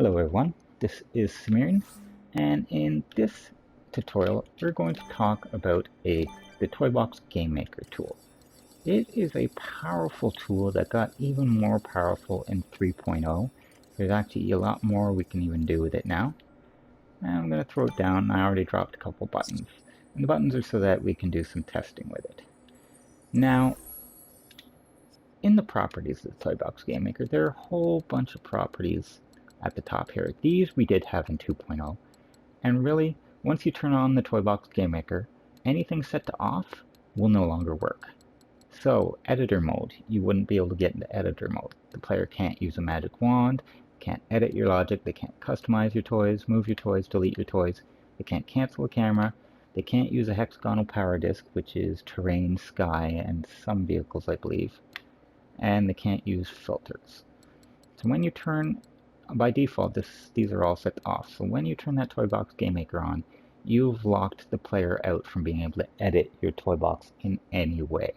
Hello everyone, this is Samirin, and in this tutorial we're going to talk about the Toybox Game Maker tool. It is a powerful tool that got even more powerful in 3.0. There's actually a lot more we can even do with it now. And I'm going to throw it down. I already dropped a couple buttons, and the buttons are so that we can do some testing with it. Now, in the properties of the Toybox Game Maker, there are a whole bunch of properties at the top here. These we did have in 2.0. And really, once you turn on the Toybox Game Maker, anything set to off will no longer work. So, editor mode, you wouldn't be able to get into editor mode. The player can't use a magic wand, can't edit your logic, they can't customize your toys, move your toys, delete your toys, they can't cancel a camera, they can't use a hexagonal power disc, which is terrain, sky, and some vehicles, I believe, and they can't use filters. So when you turn by default, these are all set off. So when you turn that Toybox Game Maker on, you've locked the player out from being able to edit your Toybox in any way.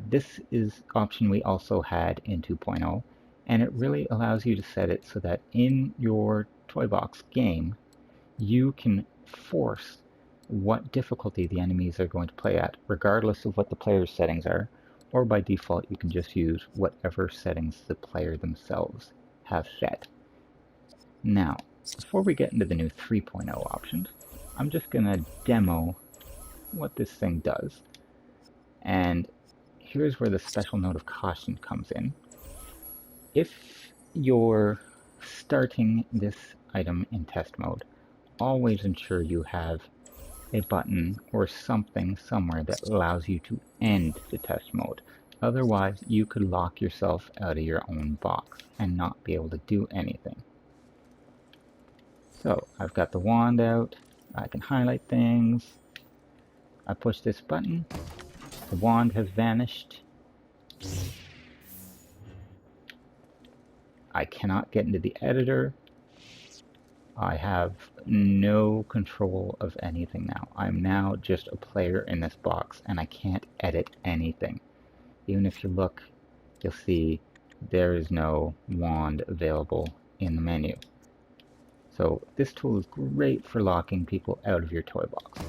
This is option we also had in 2.0, and it really allows you to set it so that in your Toybox game, you can force what difficulty the enemies are going to play at, regardless of what the player's settings are, or by default you can just use whatever settings the player themselves have set. Now, before we get into the new 3.0 options, I'm just going to demo what this thing does. And here's where the special note of caution comes in. If you're starting this item in test mode, always ensure you have a button or something somewhere that allows you to end the test mode. Otherwise, you could lock yourself out of your own box and not be able to do anything. So I've got the wand out, I can highlight things, I push this button, the wand has vanished, I cannot get into the editor, I have no control of anything now. I'm now just a player in this box and I can't edit anything. Even if you look, you'll see there is no wand available in the menu. So this tool is great for locking people out of your toy box.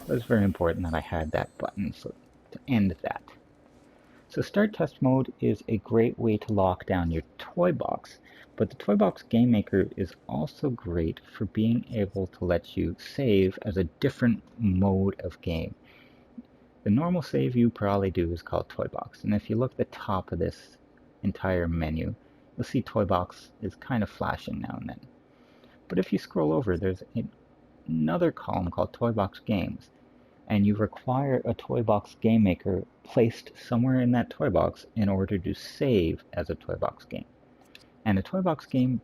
It was very important that I had that button so to end that. So Start Test Mode is a great way to lock down your toy box, but the Toybox Game Maker is also great for being able to let you save as a different mode of game. The normal save you probably do is called Toybox, and if you look at the top of this entire menu, you'll see Toybox is kind of flashing now and then. But if you scroll over, there's another column called Toybox Games, and you require a Toybox Game Maker placed somewhere in that toy box in order to save as a Toybox game. And a Toybox game,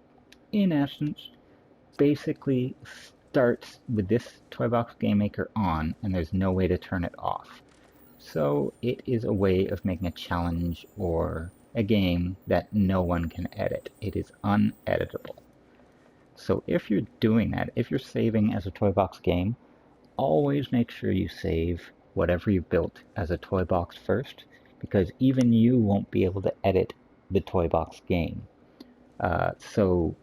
in essence, basically starts with this Toybox Game Maker on, and there's no way to turn it off. So it is a way of making a challenge or a game that no one can edit. It is uneditable. So if you're doing that, if you're saving as a Toybox game, always make sure you save whatever you built as a toy box first, because even you won't be able to edit the toy box game. So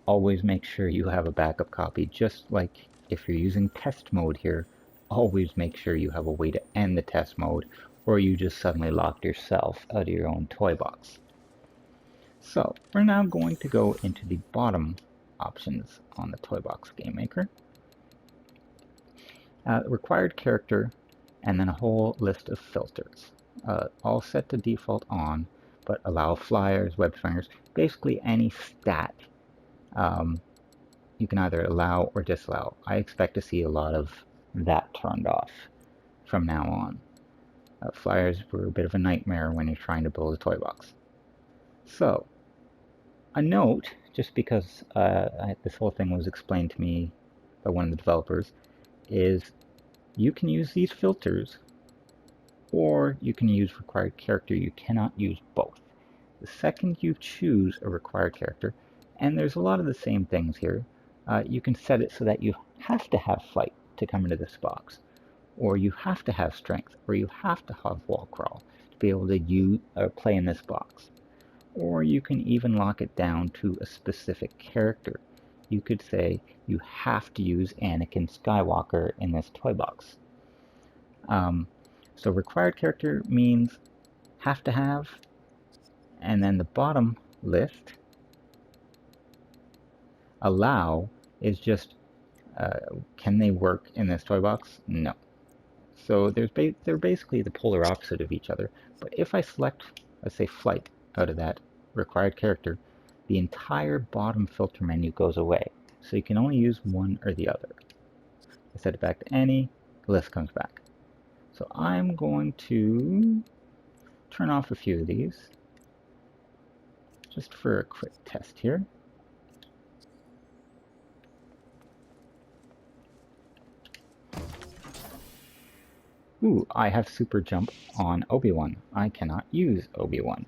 always make sure you have a backup copy, just like if you're using test mode here, always make sure you have a way to end the test mode, or you just suddenly locked yourself out of your own toy box. So we're now going to go into the bottom options on the Toybox Game Maker. Required character, and then a whole list of filters. All set to default on, but allow flyers, web slingers, basically any stat you can either allow or disallow. I expect to see a lot of that turned off from now on. Flyers were a bit of a nightmare when you're trying to build a toy box. So, a note, just because this whole thing was explained to me by one of the developers, is you can use these filters or you can use required character. You cannot use both. The second you choose a required character, and there's a lot of the same things here, you can set it so that you have to have flight to come into this box, or you have to have strength, or you have to have wall crawl to be able to play in this box. or you can even lock it down to a specific character. You could say you have to use Anakin Skywalker in this toy box. So required character means have to have, and then the bottom list, allow, is just can they work in this toy box? No. So they're basically the polar opposite of each other. But if I select, let's say, flight out of that required character, the entire bottom filter menu goes away. So you can only use one or the other. I set it back to any, the list comes back. So I'm going to turn off a few of these just for a quick test here. Ooh, I have super jump on Obi-Wan. I cannot use Obi-Wan.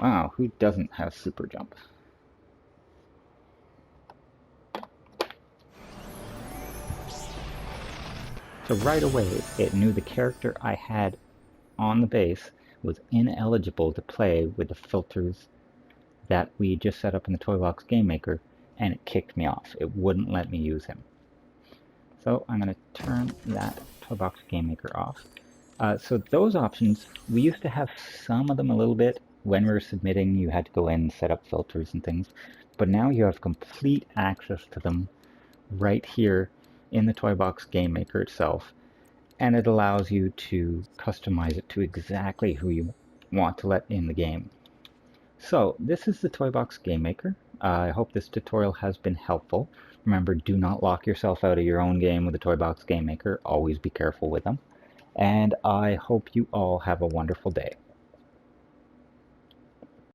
Wow, who doesn't have super jump? So right away, it knew the character I had on the base was ineligible to play with the filters that we just set up in the Toy Box Game Maker, and it kicked me off. It wouldn't let me use him. So I'm going to turn that Toy Box Game Maker off. So those options, we used to have some of them a little bit. When we were submitting, you had to go in and set up filters and things. But now you have complete access to them right here in the Toy Box Game Maker itself. And it allows you to customize it to exactly who you want to let in the game. So this is the Toy Box Game Maker. I hope this tutorial has been helpful. Remember, do not lock yourself out of your own game with the Toy Box Game Maker. Always be careful with them. And I hope you all have a wonderful day.